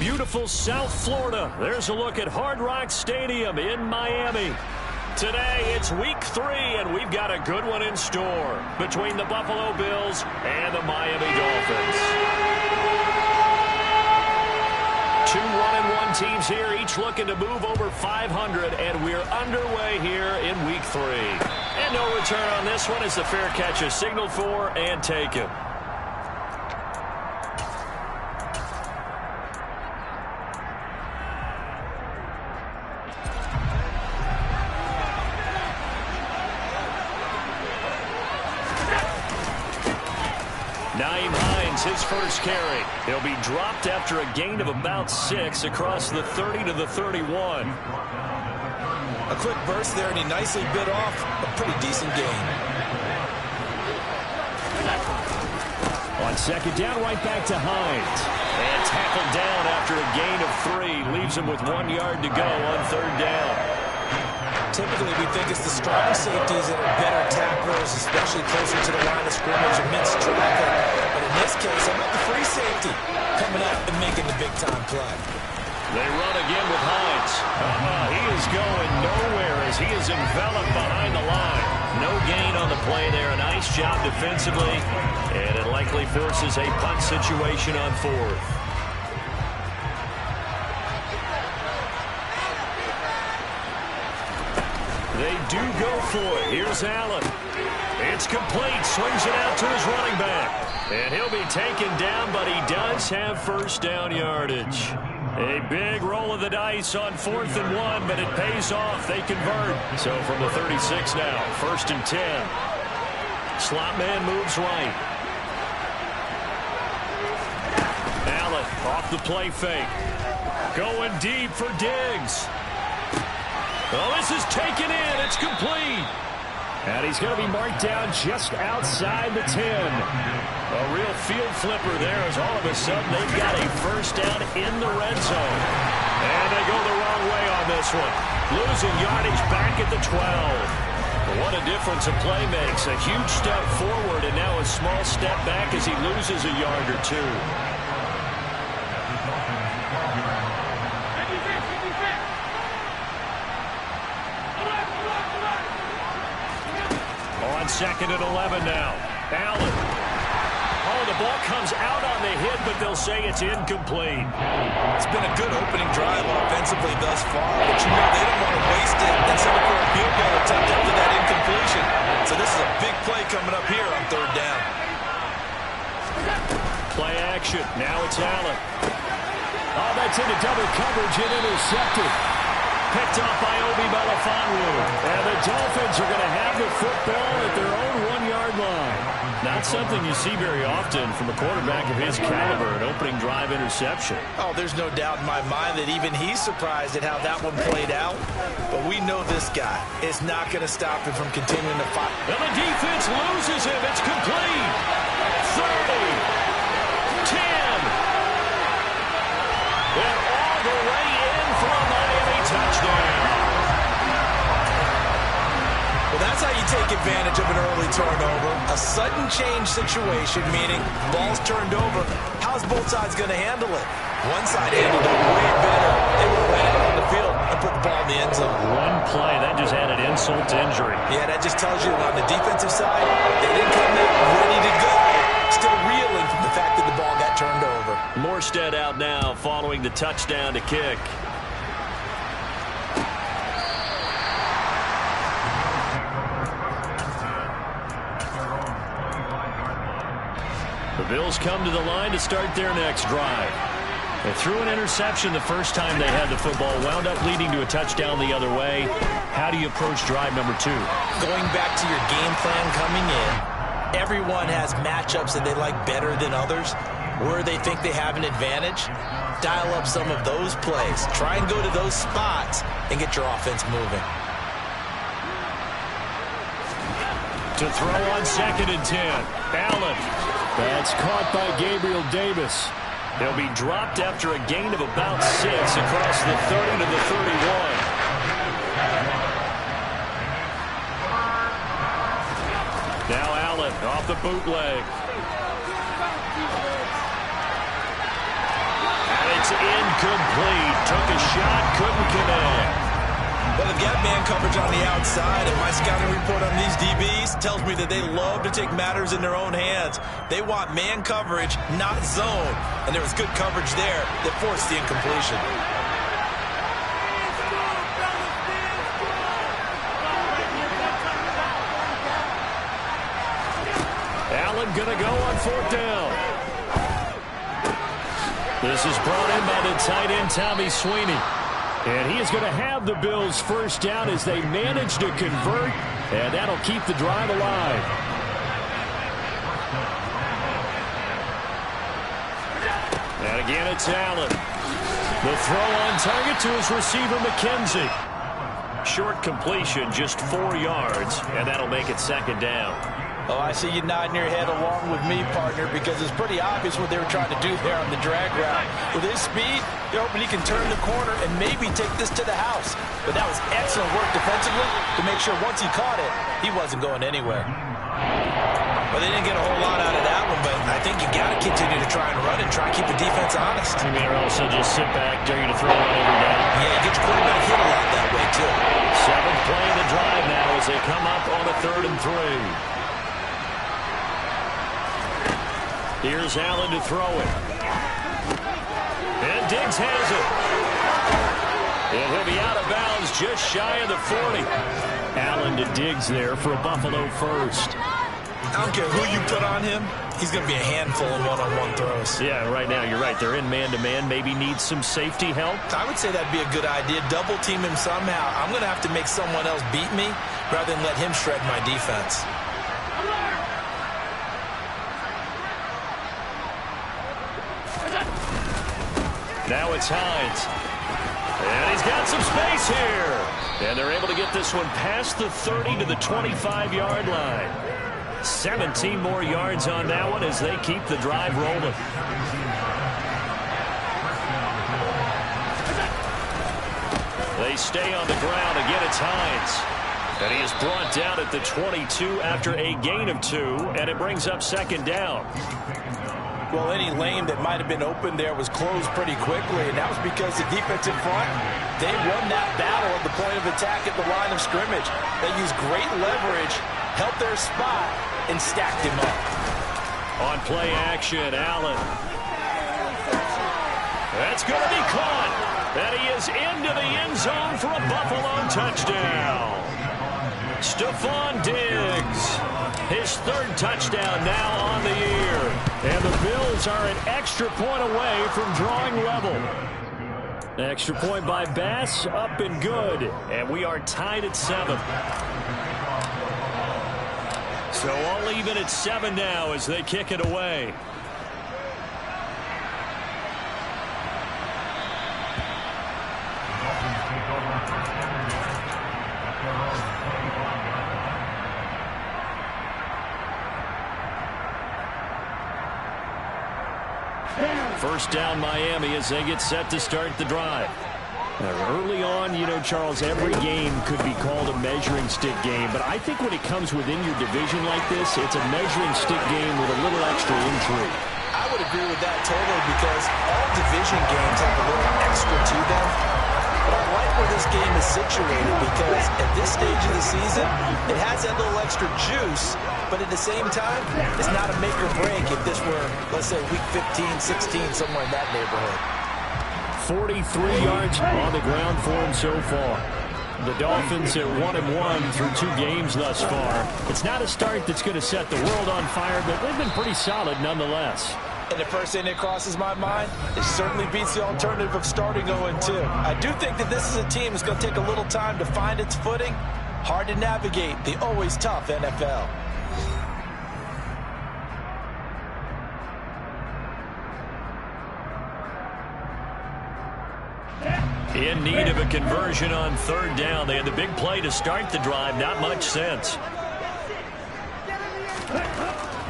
beautiful South Florida. There's a look at Hard Rock Stadium in Miami. Today, it's week 3, and we've got a good one in store between the Buffalo Bills and the Miami Dolphins. 2 1-1 teams here, each looking to move over 500, and we're underway here in week 3. And no return on this one as the fair catch is signaled for and taken. His first carry. He'll be dropped after a gain of about 6 across the 30 to the 31. A quick burst there, and he nicely bit off a pretty decent gain. On second down, right back to Hines. And tackled down after a gain of 3. Leaves him with 1 yard to go on third down. Typically, we think it's the strong safeties that are better tacklers, especially closer to the line of scrimmage amidst traffic. But in this case, how about the free safety coming up and making the big-time play? They run again with Hines. He is going nowhere as he is enveloped behind the line. No gain on the play there. A nice job defensively, and it likely forces a punt situation on 4th. They do go for it. Here's Allen. It's complete. Swings it out to his running back. And he'll be taken down, but he does have first down yardage. A big roll of the dice on 4th and 1, but it pays off. They convert. So from the 36 now, 1st and 10. Slot man moves right. Allen off the play fake. Going deep for Diggs. Oh, this is taken in. It's complete. And he's going to be marked down just outside the 10. A real field flipper there as all of a sudden they've got a first down in the red zone. And they go the wrong way on this one. Losing yardage back at the 12. What a difference a play makes. A huge step forward and now a small step back as he loses a yard or 2. On 2nd and 11 now. Allen. Oh, the ball comes out on the hit, but they'll say it's incomplete. It's been a good opening drive offensively thus far, but you know they don't want to waste it and settle for a field goal attempt after that incompletion. So this is a big play coming up here on 3rd down. Play action. Now it's Allen. Oh, that's into double coverage and intercepted. Picked off by Obi Melifonwu. And the Dolphins are going to have the football at their own 1-yard line. Not something you see very often from a quarterback of his caliber, an opening drive interception. Oh, there's no doubt in my mind that even he's surprised at how that one played out. But we know this guy is not going to stop him from continuing to fight. And the defense loses him. It's complete. 30. 10. And all the way in for a Miami touchdown. Well, that's how you take advantage of an early turnover. A sudden change situation, meaning ball's turned over. How's both sides going to handle it? One side handled it way better. They ran out on the field and put the ball in the end zone. One play, that just added insult to injury. Yeah, that just tells you on the defensive side, they didn't come in ready to go. Still reeling from the fact that the ball got turned over. Morstead out now following the touchdown to kick. The Bills come to the line to start their next drive. They threw an interception the first time they had the football, wound up leading to a touchdown the other way. How do you approach drive number 2? Going back to your game plan coming in, everyone has matchups that they like better than others. Where they think they have an advantage, dial up some of those plays. Try and go to those spots and get your offense moving. To throw on 2nd and 10. Allen. That's caught by Gabriel Davis. He'll be dropped after a gain of about 6 across the 30 to the 31. Now Allen off the bootleg. And it's incomplete. Took a shot, couldn't connect. Well, they've got man coverage on the outside, and my scouting report on these DBs tells me that they love to take matters in their own hands. They want man coverage, not zone. And there was good coverage there that forced the incompletion. Allen gonna go on 4th down. This is brought in by the tight end, Tommy Sweeney. And he is going to have the Bills 1st down as they manage to convert, and that'll keep the drive alive. And again, it's Allen. The throw on target to his receiver, McKenzie. Short completion, just 4 yards, and that'll make it 2nd down. Oh, I see you nodding your head along with me, partner, because it's pretty obvious what they were trying to do there on the drag route. With his speed, they're hoping he can turn the corner and maybe take this to the house. But that was excellent work defensively to make sure once he caught it, he wasn't going anywhere. Well, they didn't get a whole lot out of that one, but I think you got to continue to try and run and try and keep the defense honest. You mean also just sit back, dare you to throw on every down? Yeah, get your quarterback hit a lot that way, too. 7th play of the drive now as they come up on a 3rd and 3. Here's Allen to throw it. And Diggs has it. And he'll be out of bounds just shy of the 40. Allen to Diggs there for a Buffalo 1st. I don't care who you put on him. He's going to be a handful in one-on-one throws. Yeah, right now you're right. They're in man-to-man. Maybe needs some safety help. I would say that'd be a good idea. Double team him somehow. I'm going to have to make someone else beat me rather than let him shred my defense. Now it's Hines. And he's got some space here. And they're able to get this one past the 30 to the 25-yard line. 17 more yards on that one as they keep the drive rolling. They stay on the ground. Again, it's Hines. And he is brought down at the 22 after a gain of 2, and it brings up 2nd down. Well, any lane that might have been open there was closed pretty quickly, and that was because the defense in front, they won that battle at the point of attack at the line of scrimmage. They used great leverage, held their spot, and stacked him up. On play action, Allen. That's going to be caught. And he is into the end zone for a Buffalo touchdown. Stephon Diggs, his 3rd touchdown now on the year. And the Bills are an extra point away from drawing level. Extra point by Bass, up and good. And we are tied at 7. So all even at 7 now as they kick it away. First down Miami as they get set to start the drive. Early on, you know, Charles, every game could be called a measuring stick game, but I think when it comes within your division like this, it's a measuring stick game with a little extra intrigue. I would agree with that totally because all division games have a little extra to them. But I like where this game is situated because at this stage of the season, it has that little extra juice, but at the same time, it's not a make or break if this were, let's say, week 15, 16, somewhere in that neighborhood. 43 yards on the ground for him so far. The Dolphins at 1-1 through 2 games thus far. It's not a start that's going to set the world on fire, but they've been pretty solid nonetheless. And the first thing that crosses my mind, it certainly beats the alternative of starting 0-2. I do think that this is a team that's going to take a little time to find its footing. Hard to navigate the always tough NFL. In need of a conversion on 3rd down. They had the big play to start the drive. Not much sense.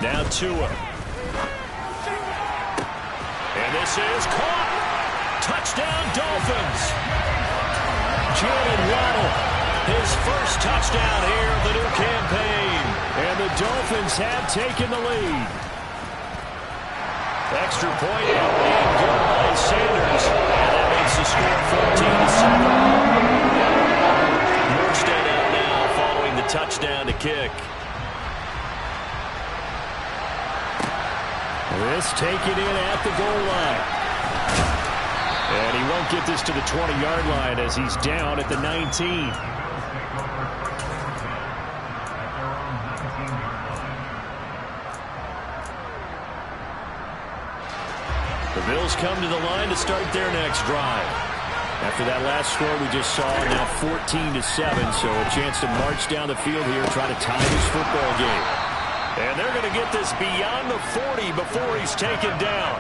Now Tua. And this is caught. Touchdown, Dolphins. Jalen Waddle, his first touchdown here of the new campaign. And the Dolphins have taken the lead. Extra point, and good play by Sanders. And that makes the score 14-7. Morstead out now following the touchdown to kick. This taken in at the goal line. And he won't get this to the 20-yard line as he's down at the 19. The Bills come to the line to start their next drive. After that last score we just saw, now 14-7, so a chance to march down the field here, try to tie this football game. And they're going to get this beyond the 40 before he's taken down.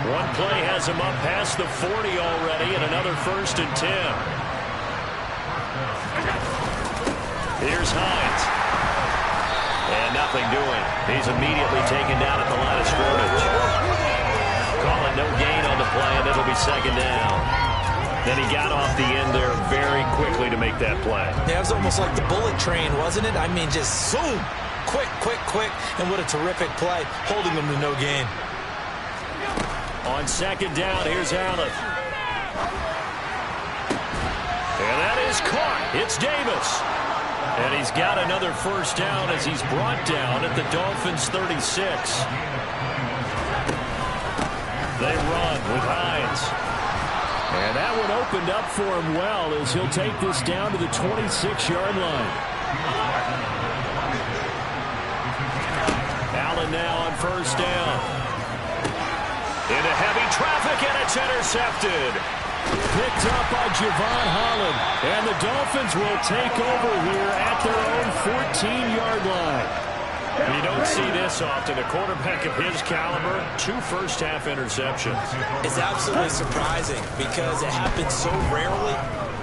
One play has him up past the 40 already, and another 1st and 10. Here's Hines. And nothing doing. He's immediately taken down at the line of scrimmage. Calling no gain on the play, and it'll be 2nd down. Then he got off the end there very quickly to make that play. Yeah, it was almost like the bullet train, wasn't it? I mean, just zoom. Quick, quick, quick. And what a terrific play, holding them to no gain. On 2nd down, here's Allen. And that is caught. It's Davis. And he's got another 1st down as he's brought down at the Dolphins' 36. They run with Hines. And that one opened up for him well as he'll take this down to the 26-yard line. Allen now on 1st down. Into heavy traffic, and it's intercepted. Picked up by Javon Holland. And the Dolphins will take over here at their own 14-yard line. You don't see this often. A quarterback of his caliber, 2 first-half interceptions. It's absolutely surprising because it happens so rarely.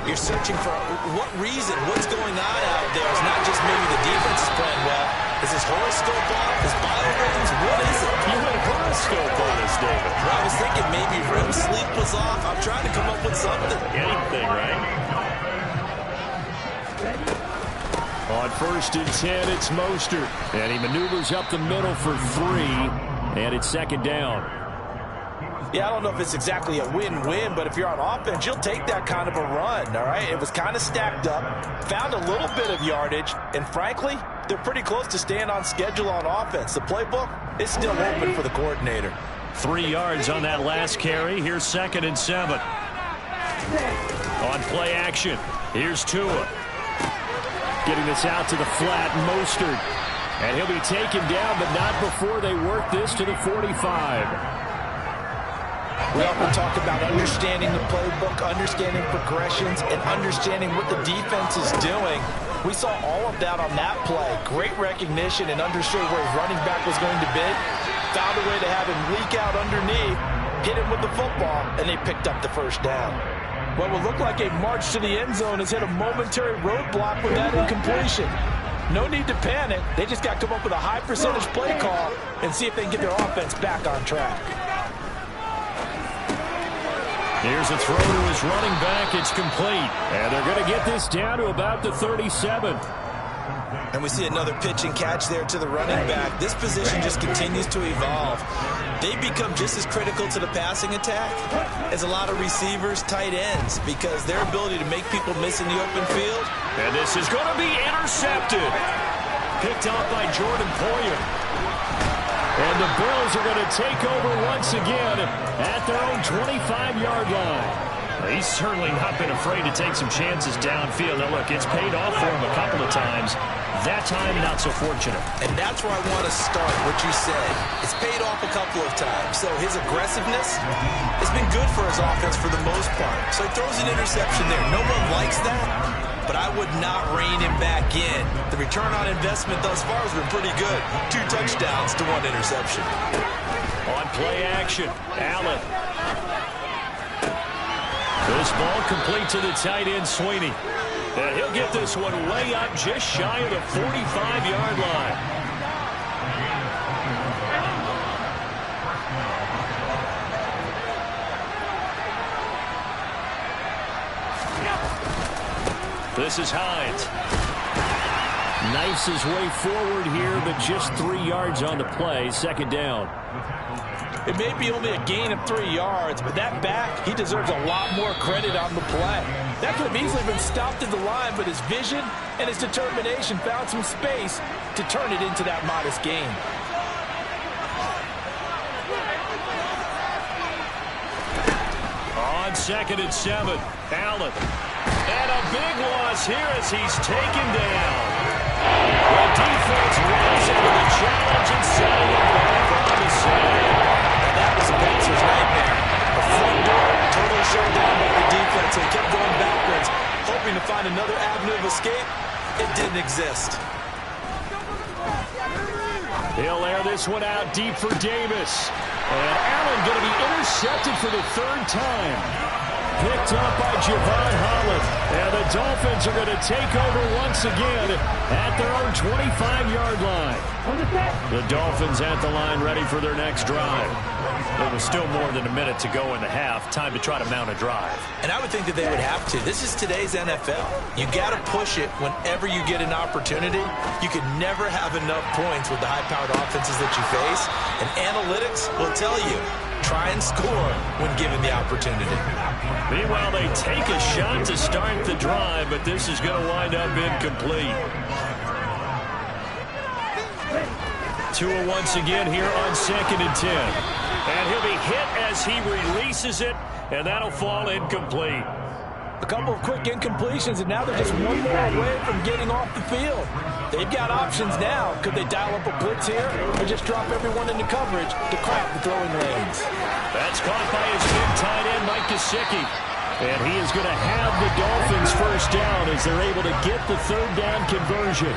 You're searching for what reason, what's going on out there. It's not just maybe the defense is playing well. Is his horoscope off? His biorhythms? What is it? You went horoscope on us, David. Well, I was thinking maybe REM sleep was off. I'm trying to come up with something. Anything, right? On 1st and 10, it's Mostert. And he maneuvers up the middle for 3. And it's 2nd down. Yeah, I don't know if it's exactly a win-win, but if you're on offense, you'll take that kind of a run, all right? It was kind of stacked up, found a little bit of yardage, and frankly, they're pretty close to staying on schedule on offense. The playbook is still open for the coordinator. 3 yards on that last carry. Here's 2nd and 7. On play action, here's Tua. Getting this out to the flat, Mostert. And he'll be taken down, but not before they work this to the 45. We often talk about understanding the playbook, understanding progressions, and understanding what the defense is doing. We saw all of that on that play. Great recognition and understood where his running back was going to be. Found a way to have him leak out underneath, hit him with the football, and they picked up the 1st down. What will look like a march to the end zone has hit a momentary roadblock with that incompletion. No need to panic. They just got to come up with a high percentage play call and see if they can get their offense back on track. Here's a throw to his running back. It's complete. And they're going to get this down to about the 37. And we see another pitch and catch there to the running back. This position just continues to evolve. They become just as critical to the passing attack as a lot of receivers, tight ends, because their ability to make people miss in the open field. And this is going to be intercepted. Picked off by Jordan Poyer. And the Bills are going to take over once again at their own 25-yard line. He's certainly not been afraid to take some chances downfield. Now, look, it's paid off for him a couple of times. That time, not so fortunate. And that's where I want to start, what you said. It's paid off a couple of times. So his aggressiveness has been good for his offense for the most part. So he throws an interception there. No one likes that, but I would not rein him back in. The return on investment thus far has been pretty good. 2 touchdowns to 1 interception. On play action, Allen. This ball complete to the tight end, Sweeney. And he'll get this one way up just shy of the 45-yard line. This is Hines. Knifes his way forward here, but just 3 yards on the play. 2nd down. It may be only a gain of 3 yards, but that back, he deserves a lot more credit on the play. That could have easily been stopped at the line, but his vision and his determination found some space to turn it into that modest gain. On 2nd and 7, Allen. And a big loss here as he's taken down. The defense runs into the challenge and setting it back on the side. And that was a bouncer's nightmare. The front door totally shut down by the defense. They kept going backwards, hoping to find another avenue of escape. It didn't exist. He'll air this one out deep for Davis. And Allen going to be intercepted for the 3rd time. Picked up by Javon Holland. And the Dolphins are going to take over once again at their own 25-yard line. The Dolphins at the line ready for their next drive. There was still more than a minute to go in the half. Time to try to mount a drive. And I would think that they would have to. This is today's NFL. You got to push it whenever you get an opportunity. You can never have enough points with the high-powered offenses that you face. And analytics will tell you, try and score when given the opportunity. Meanwhile, they take a shot to start the drive, but this is going to wind up incomplete. Tua once again here on 2nd and 10. And he'll be hit as he releases it, and that'll fall incomplete. A couple of quick incompletions, and now they're just one more away from getting off the field. They've got options now. Could they dial up a blitz here or just drop everyone into coverage to crowd the throwing lanes? That's caught by his big tight end, Mike Gesicki. And he is going to have the Dolphins first down as they're able to get the 3rd down conversion.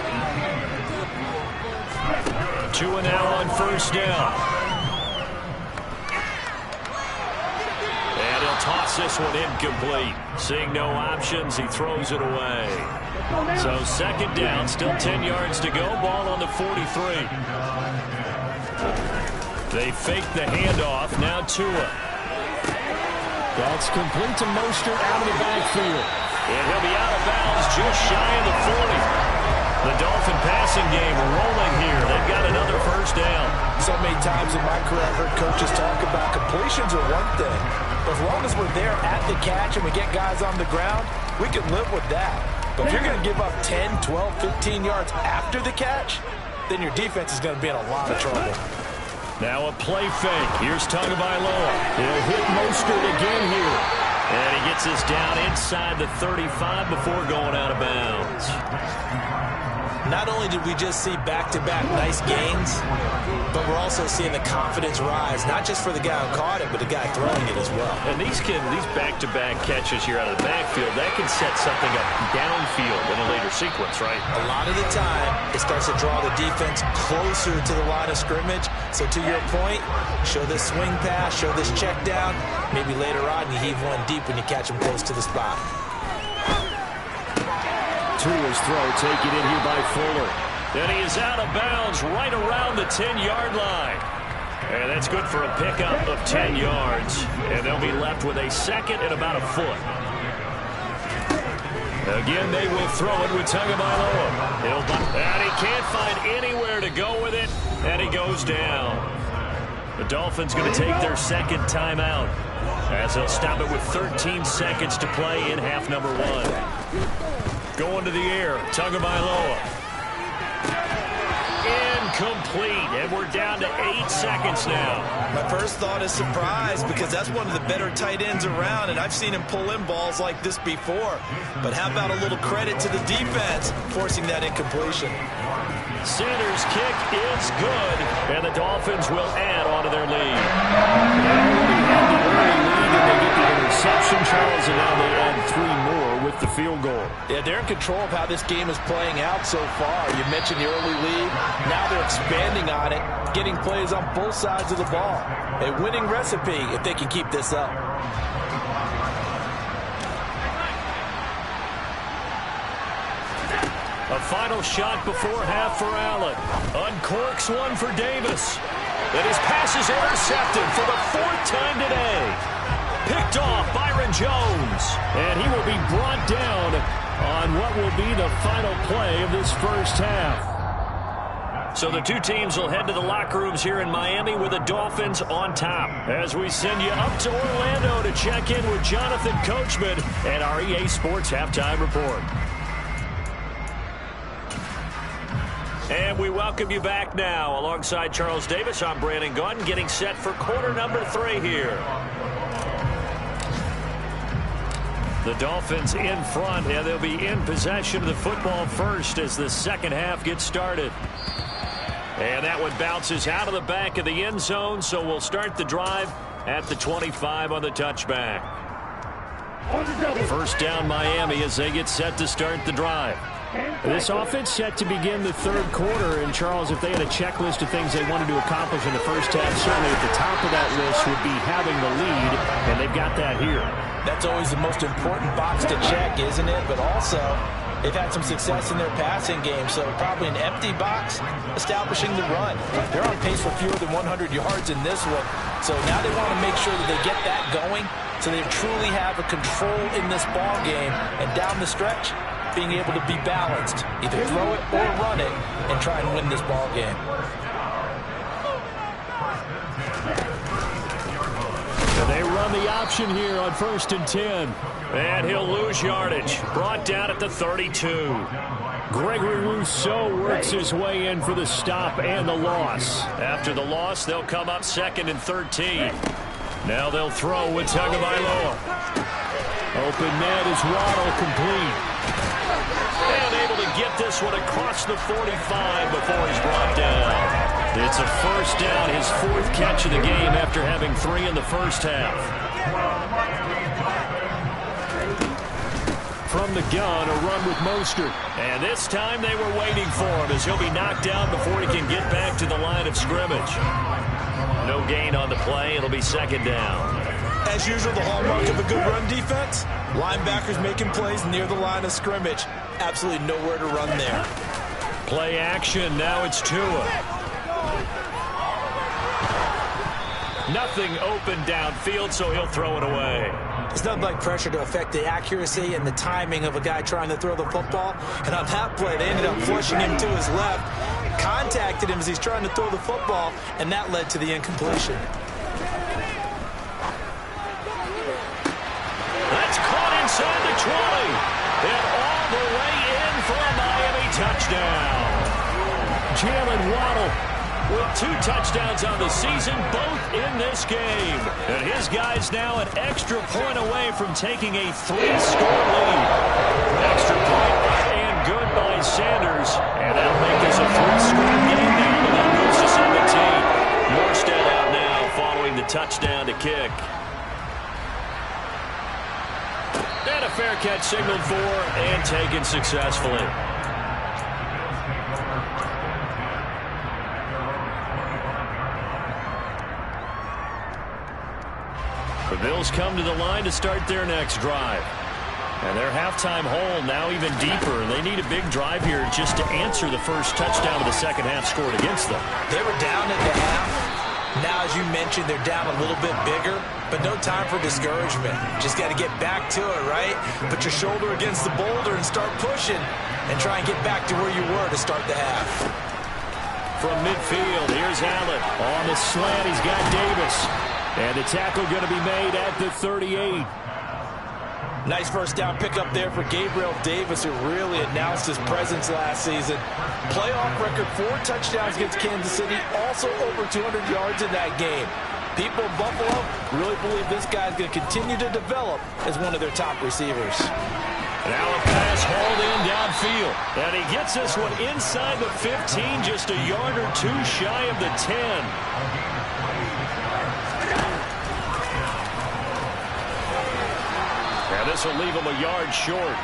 Tua now on 1st down. And he'll toss this one incomplete. Seeing no options, he throws it away. So 2nd down, still 10 yards to go. Ball on the 43. They fake the handoff. Now Tua. That's complete to Mostert out of the backfield. And he'll be out of bounds just shy of the 40. The Dolphin passing game rolling here. They've got another first down. So many times in my career I've heard coaches talk about completions are one thing. But as long as we're there at the catch and we get guys on the ground, we can live with that. But if you're going to give up 10, 12, 15 yards after the catch, then your defense is going to be in a lot of trouble. Now a play fake. Here's Tagovailoa. He'll hit Mostert again here. And he gets this down inside the 35 before going out of bounds. Not only did we just see back-to-back nice gains, but we're also seeing the confidence rise, not just for the guy who caught it, but the guy throwing it as well. And these back-to-back catches here out of the backfield, that can set something up downfield in a later sequence, right? A lot of the time, it starts to draw the defense closer to the line of scrimmage. So to your point, show this swing pass, show this check down. Maybe later on you heave one deep when you catch him close to the spot. Tua's throw taken in here by Fuller. And he is out of bounds right around the 10-yard line. And that's good for a pickup of 10 yards. And they'll be left with a 2nd and about a foot. Again, they will throw it with Tagovailoa. And he can't find anywhere to go with it. And he goes down. The Dolphins going to take their 2nd timeout as they'll stop it with 13 seconds to play in half number 1. Going to the air, Tagovailoa. Incomplete, and we're down to 8 seconds now. My first thought is surprise because that's one of the better tight ends around, and I've seen him pull in balls like this before. But how about a little credit to the defense forcing that incompletion? Sanders' kick is good, and the Dolphins will add on to their lead. They already had the early lead, and they get the interception, Charles, and now they add 3 more with the field goal. Yeah, they're in control of how this game is playing out so far. You mentioned the early lead. Now they're expanding on it, getting plays on both sides of the ball. A winning recipe if they can keep this up. A final shot before half for Allen. Uncorks one for Davis. And his pass is intercepted for the 4th time today. Picked off Byron Jones. And he will be brought down on what will be the final play of this first half. So the two teams will head to the locker rooms here in Miami with the Dolphins on top. As we send you up to Orlando to check in with Jonathan Coachman and our EA Sports Halftime Report. And we welcome you back now. Alongside Charles Davis, I'm Brandon Gaudin, getting set for quarter number 3 here. The Dolphins in front, and they'll be in possession of the football first as the second half gets started. And that one bounces out of the back of the end zone, so we'll start the drive at the 25 on the touchback. First down Miami as they get set to start the drive. This offense set to begin the third quarter, and Charles, if they had a checklist of things they wanted to accomplish in the first half, certainly at the top of that list would be having the lead, and they've got that here. That's always the most important box to check, isn't it? But also, they've had some success in their passing game, so probably an empty box establishing the run. They're on pace for fewer than 100 yards in this one, so now they want to make sure that they get that going so they truly have a control in this ball game, and down the stretch, being able to be balanced, either throw it or run it, and try and win this ball game. And they run the option here on 1st and 10. And he'll lose yardage. Brought down at the 32. Gregory Rousseau works his way in for the stop and the loss. After the loss, they'll come up 2nd and 13. Now they'll throw with Tagovailoa. Open man is Waddle, complete. And able to get this one across the 45 before he's brought down. It's a first down, his 4th catch of the game after having 3 in the first half. From the gun, a run with Mostert. And this time they were waiting for him as he'll be knocked down before he can get back to the line of scrimmage. No gain on the play. It'll be 2nd down. As usual, the hallmark of a good run defense, linebackers making plays near the line of scrimmage. Absolutely nowhere to run there. Play action. Now it's Tua. Nothing open downfield, so he'll throw it away. It's nothing like pressure to affect the accuracy and the timing of a guy trying to throw the football. And on that play, they ended up flushing him to his left, contacted him as he's trying to throw the football, and that led to the incompletion. That's caught inside the 20. And all the way in for a Miami touchdown. Jalen Waddle with 2 touchdowns on the season, both in this game. And his guys now an extra point away from taking a 3-score lead. Extra point and good by Sanders. And that'll make this a 3-score game now, and that goes to 17. Morstead out now following the touchdown to kick. And a fair catch signaled for and taken successfully. The Bills come to the line to start their next drive. And their halftime hole now even deeper. They need a big drive here just to answer the first touchdown of the second half scored against them. They were down at the half. Now, as you mentioned, they're down a little bit bigger, but no time for discouragement. Just got to get back to it, right? Put your shoulder against the boulder and start pushing and try and get back to where you were to start the half. From midfield, here's Allen. On the slant, he's got Davis. And the tackle going to be made at the 38. Nice first down pickup there for Gabriel Davis, who really announced his presence last season. Playoff record, 4 touchdowns against Kansas City, also over 200 yards in that game. People in Buffalo really believe this guy's going to continue to develop as one of their top receivers. Now a pass hauled in downfield. And he gets this one inside the 15, just a yard or 2 shy of the 10. Now this will leave him a yard short.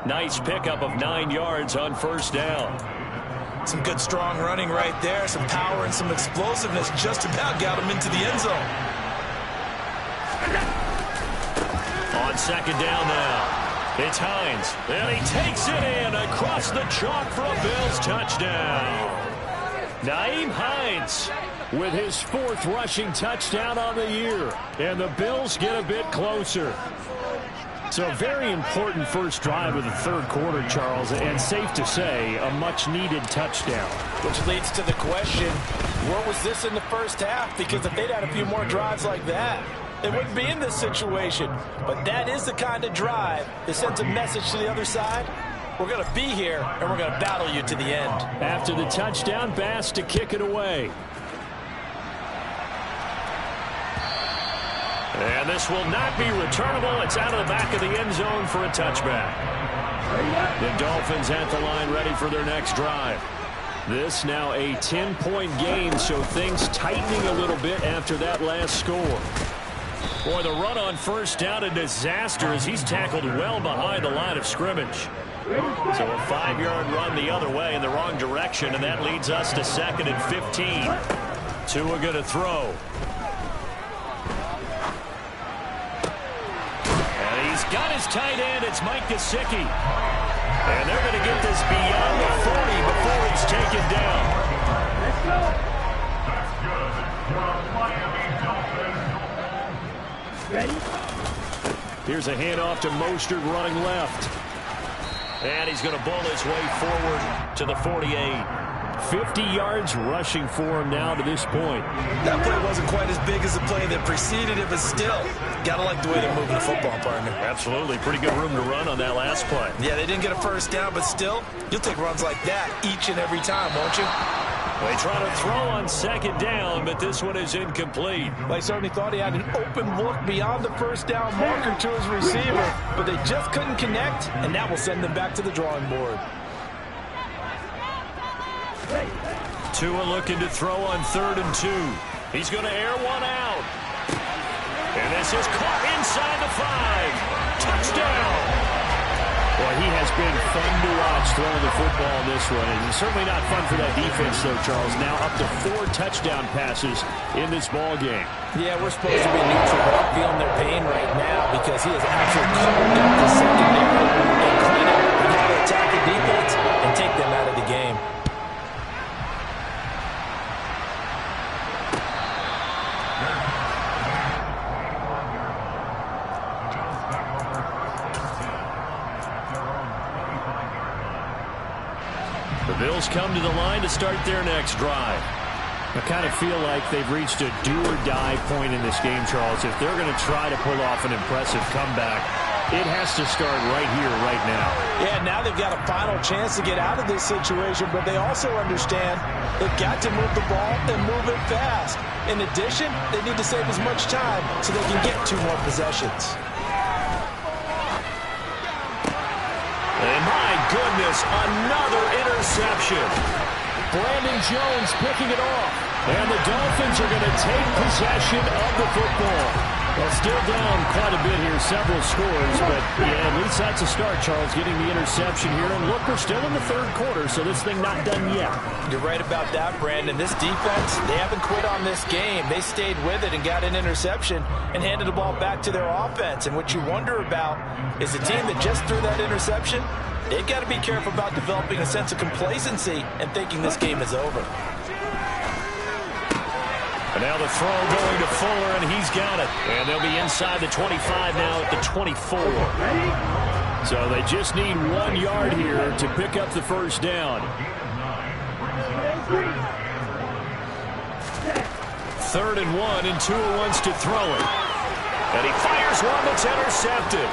Nice pickup of 9 yards on first down. Some good strong running right there. Some power and some explosiveness just about got him into the end zone. On second down now. It's Hines. And he takes it in across the chalk for a Bills touchdown. Nyheim Hines with his 4th rushing touchdown on the year. And the Bills get a bit closer. So a very important first drive of the third quarter, Charles, and safe to say, a much-needed touchdown. Which leads to the question, where was this in the first half? Because if they'd had a few more drives like that, they wouldn't be in this situation. But that is the kind of drive that sends a message to the other side. We're going to be here, and we're going to battle you to the end. After the touchdown, Bass to kick it away. And this will not be returnable. It's out of the back of the end zone for a touchback. The Dolphins at the line ready for their next drive. This now a 10-point game, so things tightening a little bit after that last score. Boy, the run on first down, a disaster as he's tackled well behind the line of scrimmage. So a 5-yard run the other way in the wrong direction, and that leads us to 2nd and 15. Tua going to throw. He's got his tight end. It's Mike Gesicki. And they're going to get this beyond the 40 before he's taken down. Here's a handoff to Mostert running left. And he's going to bull his way forward to the 48. 50 yards rushing for him now to this point. That play wasn't quite as big as the play that preceded it, but still, got to like the way they're moving the football, partner. Absolutely. Pretty good room to run on that last play. Yeah, they didn't get a first down, but still, you'll take runs like that each and every time, won't you? They try to throw on 2nd down, but this one is incomplete. They certainly thought he had an open look beyond the first down marker to his receiver, but they just couldn't connect, and that will send them back to the drawing board. Tua looking to throw on 3rd and 2. He's going to air one out. And this is caught inside the 5. Touchdown. Boy, he has been fun to watch throwing the football in this one. And certainly not fun for that defense, though, Charles. Now up to 4 touchdown passes in this ball game. Yeah, we're supposed to be neutral, but I'm feeling their pain right now because he has actually carved up the secondary and clean up and now to attack the defense and take them out of the game. The Bills come to the line to start their next drive. I kind of feel like they've reached a do-or-die point in this game, Charles. If they're going to try to pull off an impressive comeback, it has to start right here, right now. Yeah, now they've got a final chance to get out of this situation, but they also understand they've got to move the ball and move it fast. In addition, they need to save as much time so they can get 2 more possessions. And my goodness, another interception. Brandon Jones picking it off. And the Dolphins are going to take possession of the football. Well, still down quite a bit here, several scores, but yeah, at least that's a start, Charles, getting the interception here. And look, we're still in the third quarter, so this thing not done yet. You're right about that, Brandon. This defense, they haven't quit on this game. They stayed with it and got an interception and handed the ball back to their offense. And what you wonder about is the team that just threw that interception, they've got to be careful about developing a sense of complacency and thinking this game is over. And now the throw going to Fuller, and he's got it. And they'll be inside the 25 now at the 24. So they just need 1 yard here to pick up the first down. 3rd and 1, and Tua wants to throw it. And he fires one that's intercepted.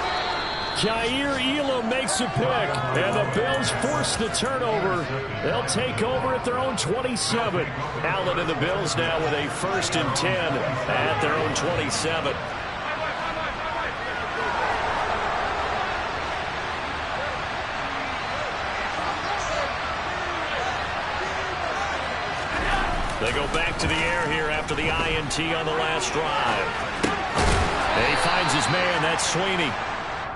Jair Elam makes a pick, and the Bills force the turnover. They'll take over at their own 27. Allen and the Bills now with a 1st and 10 at their own 27. They go back to the air here after the INT on the last drive. And he finds his man, that's Sweeney.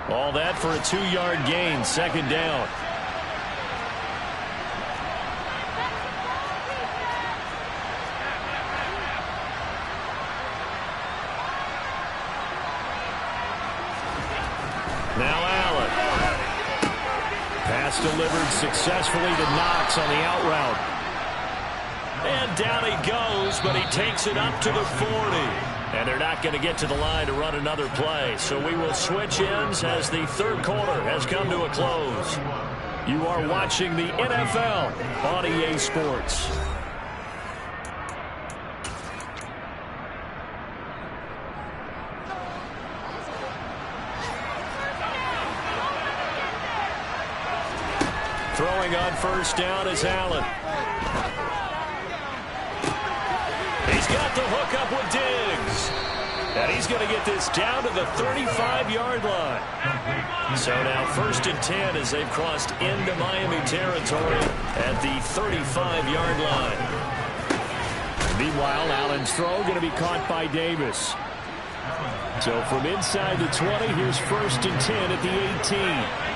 All that for a 2-yard gain, 2nd down. Now Allen. Pass delivered successfully to Knox on the out route. And down he goes, but he takes it up to the 40. And they're not going to get to the line to run another play. So we will switch ends as the third quarter has come to a close. You are watching the NFL on EA Sports. Throwing on first down is Allen. He's got the hook up with Diggs. And he's going to get this down to the 35-yard line. So now 1st and 10 as they've crossed into Miami territory at the 35-yard line. Meanwhile, Allen's throw going to be caught by Davis. So from inside the 20, here's 1st and 10 at the 18.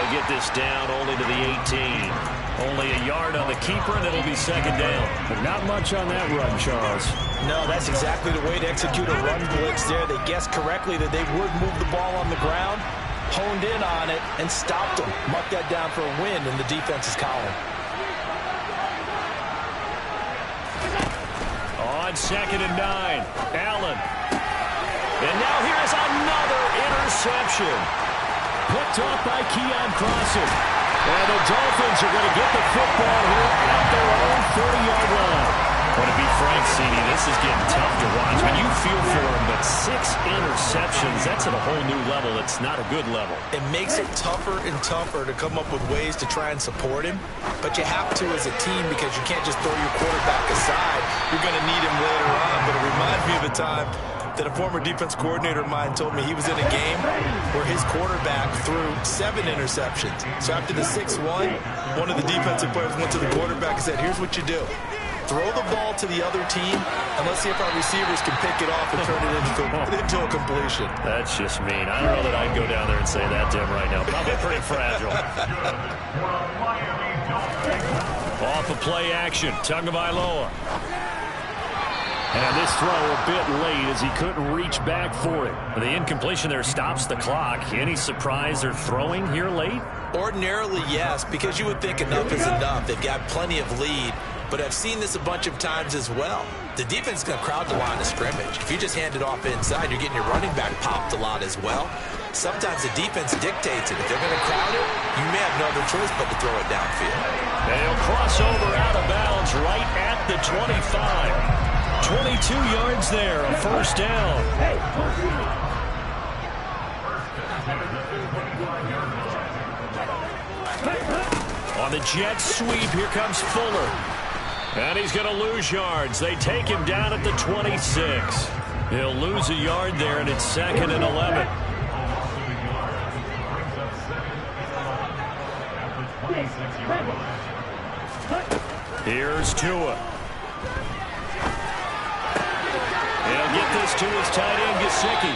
Get this down only to the 18. Only a yard on the keeper, and it'll be 2nd down. But not much on that run, Charles. No, that's exactly the way to execute a run blitz there. They guessed correctly that they would move the ball on the ground, honed in on it, and stopped them. Marked that down for a win in the defense's column. On 2nd and 9, Allen. And now here's another interception. Picked off by Keon Crossen. And the Dolphins are going to get the football here at their own 40-yard line. But to be frank, CD, this is getting tough to watch. I mean, you feel for him, but 6 interceptions, that's at a whole new level. It's not a good level. It makes it tougher and tougher to come up with ways to try and support him. But you have to as a team because you can't just throw your quarterback aside. You're going to need him later on. But it reminds me of a time that a former defense coordinator of mine told me he was in a game where his quarterback threw 7 interceptions. So after the 6th one of the defensive players went to the quarterback and said, here's what you do. Throw the ball to the other team, and let's see if our receivers can pick it off and turn it into a completion. That's just mean. I don't know that I'd go down there and say that to him right now. Probably pretty fragile. Off of play action, Tagovailoa. And this throw a bit late as he couldn't reach back for it. The incompletion there stops the clock. Any surprise they're throwing here late? Ordinarily, yes, because you would think enough is enough. They've got plenty of lead, but I've seen this a bunch of times as well. The defense is going to crowd the line of scrimmage. If you just hand it off inside, you're getting your running back popped a lot as well. Sometimes the defense dictates it. If they're going to crowd it, you may have no other choice but to throw it downfield. And he'll cross over out of bounds right at the 25. 22 yards there, a 1st down. On the jet sweep, here comes Fuller. And he's going to lose yards. They take him down at the 26. He'll lose a yard there, and it's 2nd and 11. Here's Tua. He'll get this to his tight end, Gesicki.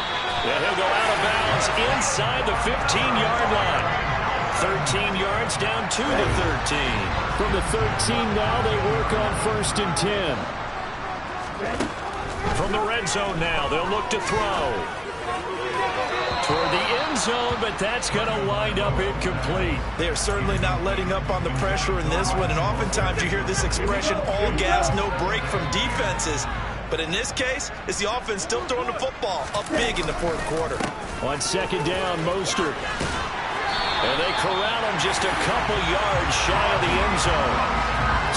And he'll go out of bounds inside the 15-yard line. 13 yards down to the 13. From the 13 now, they work on 1st and 10. From the red zone now, they'll look to throw. Toward the end zone, but that's going to wind up incomplete. They are certainly not letting up on the pressure in this one, and oftentimes you hear this expression, all gas, no break from defenses. But in this case, it's the offense still throwing the football up big in the 4th quarter. On 2nd down, Mostert. And they corral him just a couple yards shy of the end zone.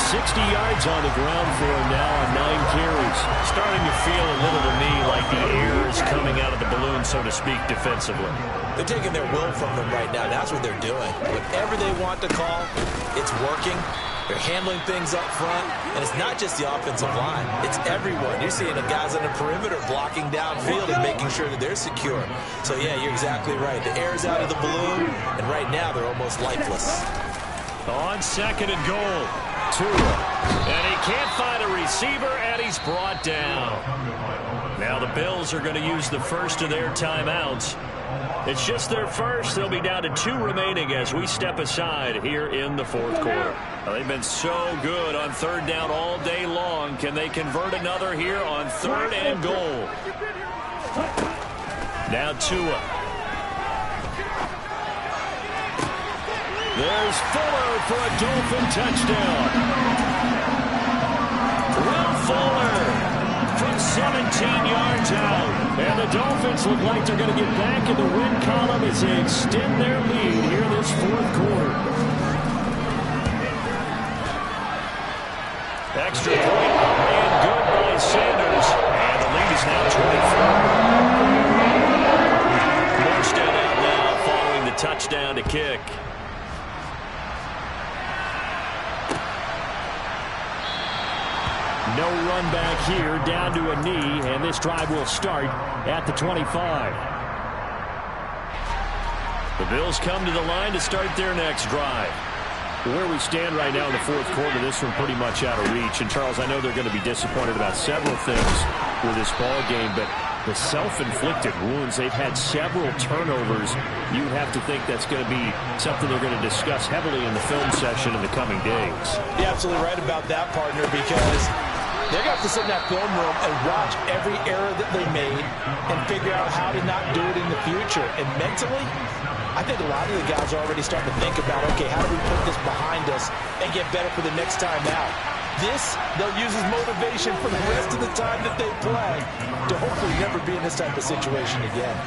60 yards on the ground for him now on 9 carries. Starting to feel a little to me like the air is coming out of the balloon, so to speak, defensively. They're taking their will from them right now. That's what they're doing. Whatever they want to call, it's working. They're handling things up front, and it's not just the offensive line. It's everyone. You're seeing the guys on the perimeter blocking downfield and making sure that they're secure. So, yeah, you're exactly right. The air's out of the balloon, and right now they're almost lifeless. On 2nd and goal, Tua. And he can't find a receiver, and he's brought down. Now the Bills are going to use the first of their timeouts. It's just their first. They'll be down to 2 remaining as we step aside here in the 4th quarter. They've been so good on 3rd down all day long. Can they convert another here on 3rd and goal? Now Tua. There's Fuller for a Dolphin touchdown. Will Fuller from 17 yards out. And the Dolphins look like they're going to get back in the win column as they extend their lead here this fourth quarter. Extra point and good by Sanders. And the lead is now 24. Morstead out now following the touchdown to kick. No run back here, down to a knee, and this drive will start at the 25. The Bills come to the line to start their next drive. Where we stand right now in the fourth quarter, this one pretty much out of reach. And, Charles, I know they're going to be disappointed about several things with this ball game, but the self-inflicted wounds, they've had several turnovers. You have to think that's going to be something they're going to discuss heavily in the film session in the coming days. You're absolutely right about that, partner, because they're going to have to sit in that film room and watch every error that they made and figure out how to not do it in the future. And mentally, I think a lot of the guys are already starting to think about, okay, how do we put this behind us and get better for the next time out? This, they'll use as motivation for the rest of the time that they play to hopefully never be in this type of situation again.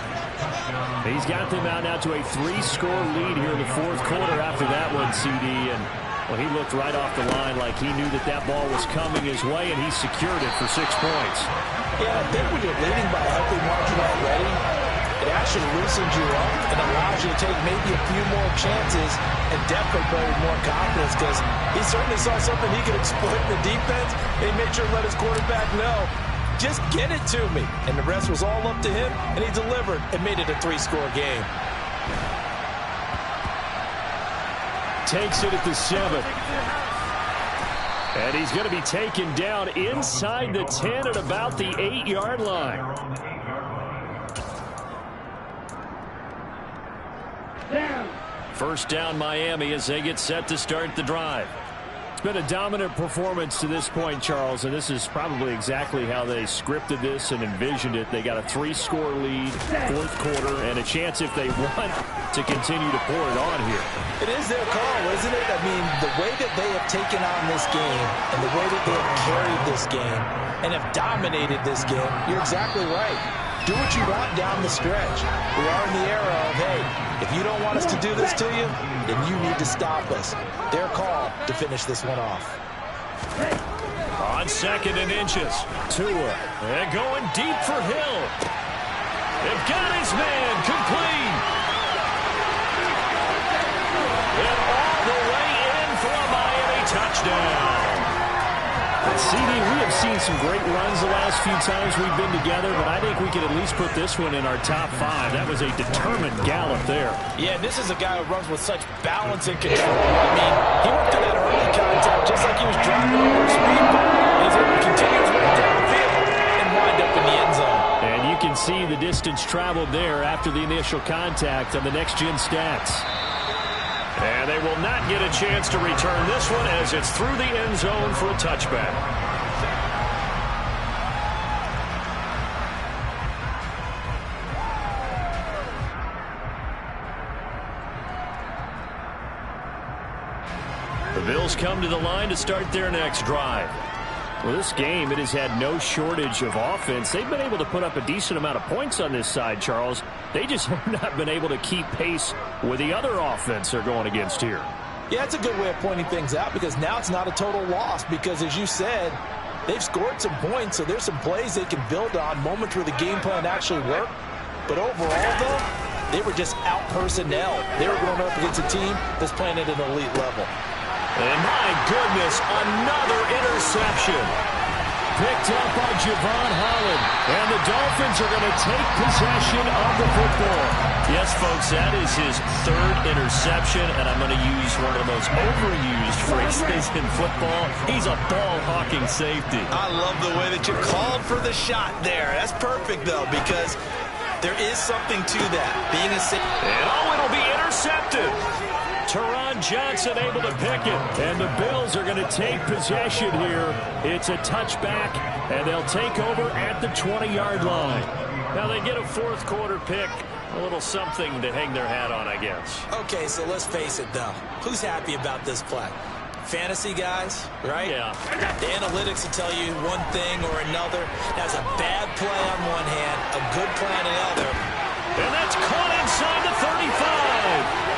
He's got them out now to a 3-score lead here in the fourth quarter after that one, CD. And, well, he looked right off the line like he knew that that ball was coming his way, and he secured it for 6 points. Yeah, I think when you're leading by a healthy margin already, it actually loosens you up and allows you to take maybe a few more chances and definitely play with more confidence, because he certainly saw something he could exploit in the defense, and he made sure to let his quarterback know, just get it to me. And the rest was all up to him, and he delivered and made it a 3-score game. Takes it at the 7. And he's going to be taken down inside the 10 at about the 8-yard line. First down, Miami, as they get set to start the drive. It's been a dominant performance to this point, Charles, and this is probably exactly how they scripted this and envisioned it. They got a 3-score lead, fourth quarter, and a chance, if they want, to continue to pour it on here. It is their call, isn't it? I mean, the way that they have taken on this game and the way that they have carried this game and have dominated this game, you're exactly right. Do what you want down the stretch. We are in the era of, hey, if you don't want us to do this to you, then you need to stop us. Their call to finish this one off. On 2nd and inches, Tua, and going deep for Hill. They've got his man complete. And all the way in for a Miami touchdown. CD, we have seen some great runs the last few times we've been together, but I think we could at least put this one in our top 5. That was a determined gallop there. Yeah, this is a guy who runs with such balance and control. I mean, he went through that early contact just like he was driving over a speed bump. He's able to continue his way down the field and wind up in the end zone. And you can see the distance traveled there after the initial contact on the next-gen stats. And they will not get a chance to return this one as it's through the end zone for a touchback. The Bills come to the line to start their next drive. Well, this game, it has had no shortage of offense. They've been able to put up a decent amount of points on this side, Charles. They just have not been able to keep pace with the other offense they're going against here. Yeah, it's a good way of pointing things out, because now it's not a total loss, because, as you said, they've scored some points, so there's some plays they can build on, moments where the game plan actually worked. But overall, though, they were just out personnel. They were going up against a team that's playing at an elite level. And my goodness, another interception. Picked up by Javon Holland. And the Dolphins are going to take possession of the football. Yes, folks, that is his 3rd interception, and I'm going to use one of the most overused phrases in football. He's a ball-hawking safety. I love the way that you called for the shot there. That's perfect, though, because there is something to that, being a safety. And it'll be intercepted. Teron Johnson able to pick it, and the Bills are going to take possession here. It's a touchback, and they'll take over at the 20-yard line. Now they get a fourth quarter pick A little something to hang their hat on, I guess. Okay, so let's face it, though. Who's happy about this play? Fantasy guys, right? Yeah. The analytics will tell you one thing or another. That's a bad play on one hand, a good play on the other. And that's caught inside the 35.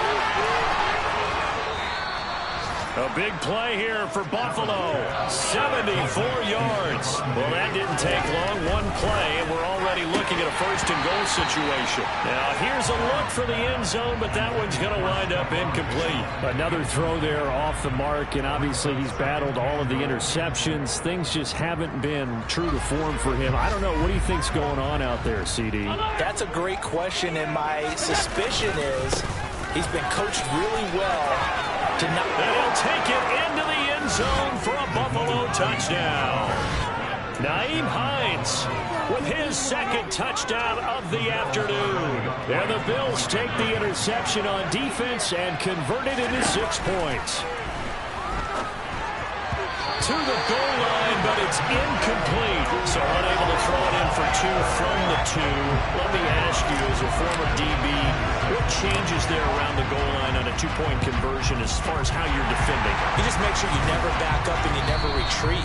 A big play here for Buffalo. 74 yards. Well, that didn't take long. One play, and we're already looking at a first-and-goal situation. Now, here's a look for the end zone, but that one's going to wind up incomplete. Another throw there off the mark, and obviously he's battled all of the interceptions. Things just haven't been true to form for him. I don't know. What do you think's going on out there, CD? That's a great question, and my suspicion is he's been coached really well. And he'll take it into the end zone for a Buffalo touchdown. Nyheim Hines with his second touchdown of the afternoon. And the Bills take the interception on defense and convert it into 6 points. To the goal line, but it's incomplete. So unable to throw it in for 2 from the 2. Let me ask you, as a former DB, what changes there around the goal line on a 2-point conversion as far as how you're defending? You just make sure you never back up and you never retreat.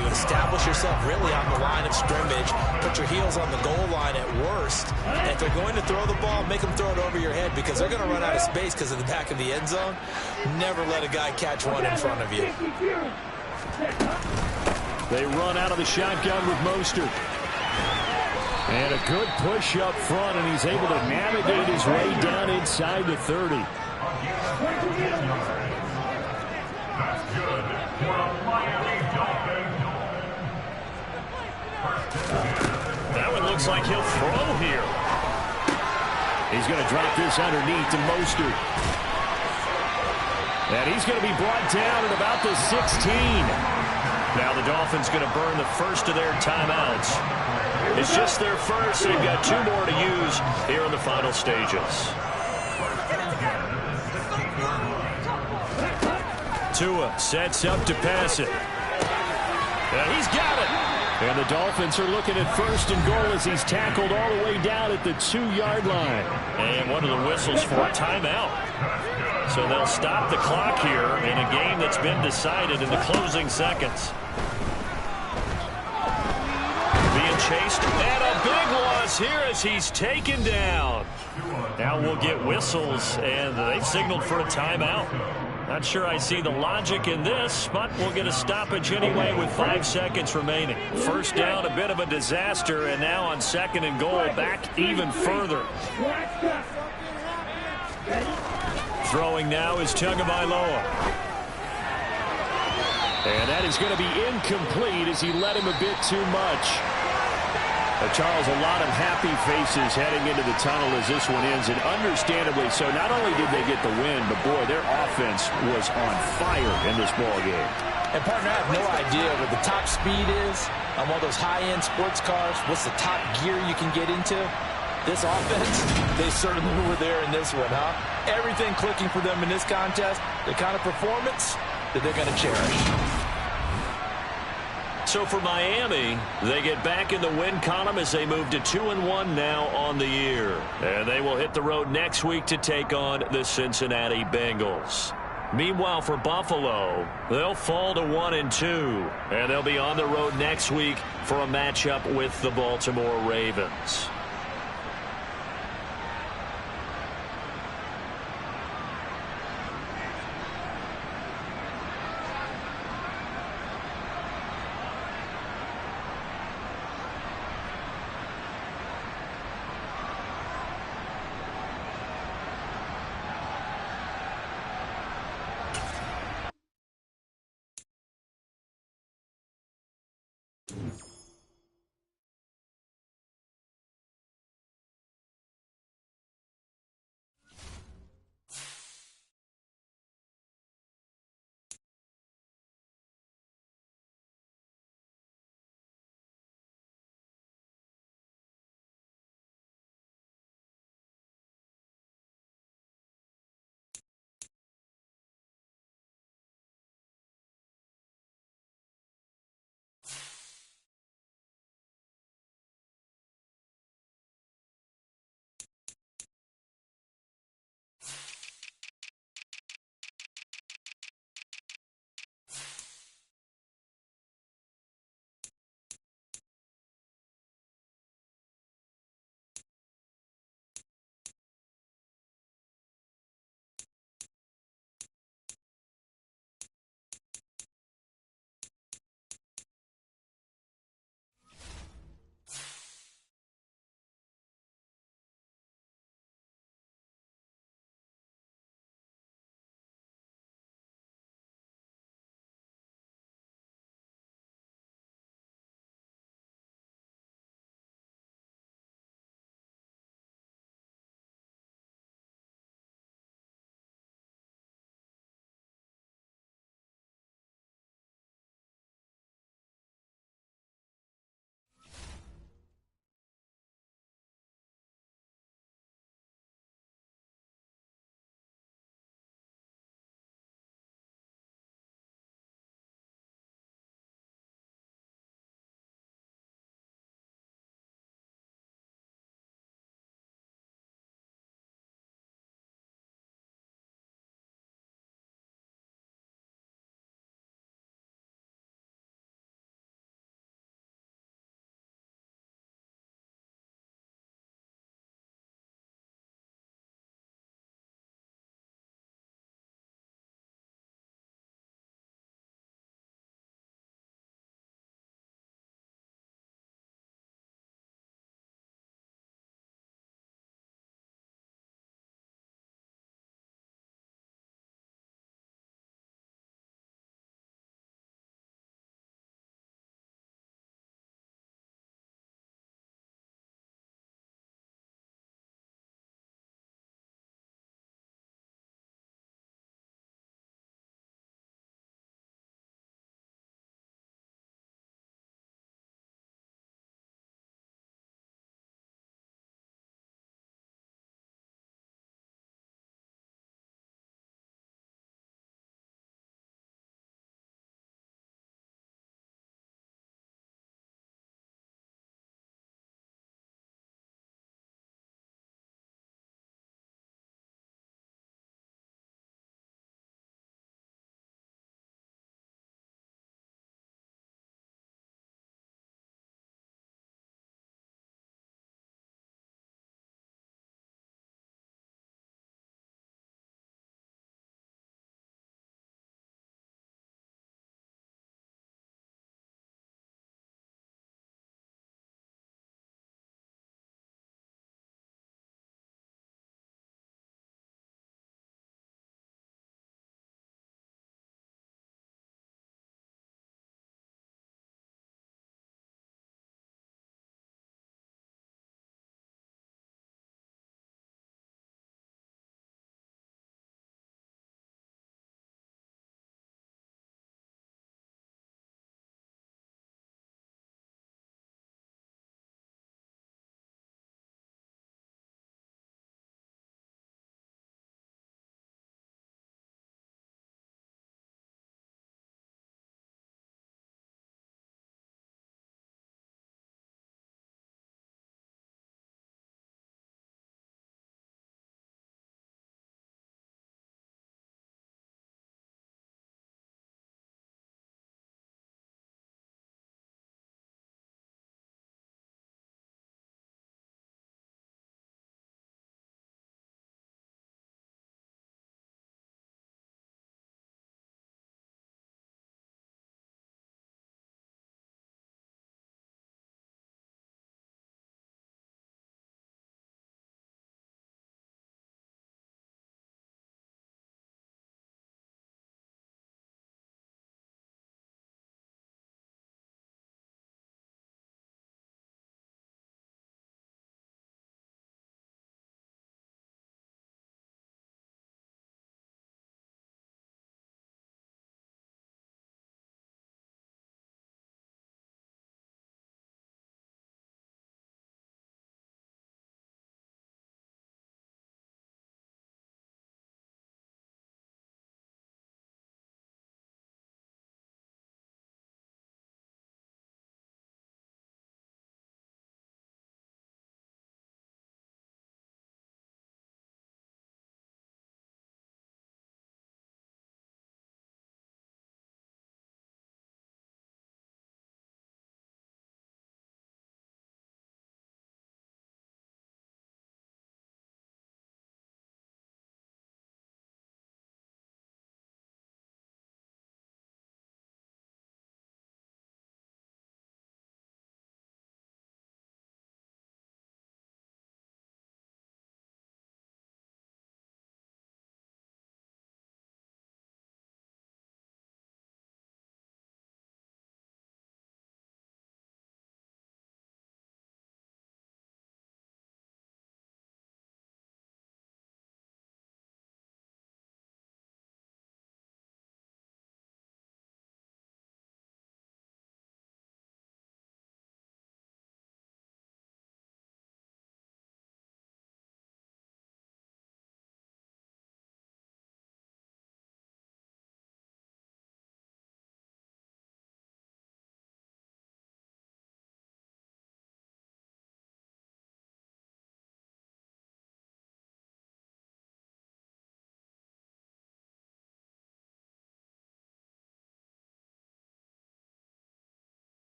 You establish yourself really on the line of scrimmage, put your heels on the goal line at worst. And if they're going to throw the ball, make them throw it over your head because they're going to run out of space because of the back of the end zone. Never let a guy catch one in front of you. They run out of the shotgun with Mostert. And a good push up front, and he's able to navigate his way down inside the 30. That one looks like he'll throw here. He's going to drop this underneath to Mostert. And he's going to be brought down at about the 16. Now the Dolphins going to burn the first of their timeouts. It's just their first. They've got 2 more to use here in the final stages. Tua sets up to pass it. And he's got it. And the Dolphins are looking at first and goal as he's tackled all the way down at the 2-yard line. And one of the whistles for a timeout. So they'll stop the clock here in a game that's been decided in the closing seconds. Being chased, and a big loss here as he's taken down. Now we'll get whistles, and they've signaled for a timeout. Not sure I see the logic in this, but we'll get a stoppage anyway with 5 seconds remaining. First down, a bit of a disaster, and now on second and goal, back even further. Throwing now is Tagovailoa. And that is going to be incomplete as he led him a bit too much. Charles, a lot of happy faces heading into the tunnel as this one ends, and understandably so. Not only did they get the win, but boy, their offense was on fire in this ball game. And partner, I have no idea what the top speed is on one of those high-end sports cars. What's the top gear you can get into? This offense, they certainly were there in this one, huh? Everything clicking for them in this contest, the kind of performance that they're going to cherish. So for Miami, they get back in the win column as they move to 2-1 now on the year. And they will hit the road next week to take on the Cincinnati Bengals. Meanwhile, for Buffalo, they'll fall to 1-2. And they'll be on the road next week for a matchup with the Baltimore Ravens.